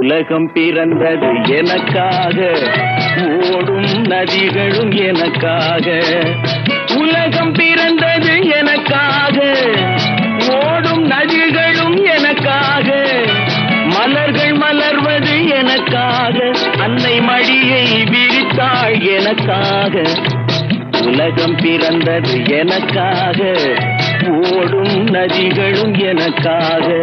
உலகம் பிறந்தது எனக்காக, ஓடும் நதிகளும் எனக்காக. உலகம் பிறந்தது எனக்காக, ஓடும் நதிகளும் எனக்காக. மலர்கள் மலர்வது எனக்காக, அன்னை மடியை விரித்தாள் எனக்காக. உலகம் பிறந்தது எனக்காக, ஓடும் நதிகளும் எனக்காக.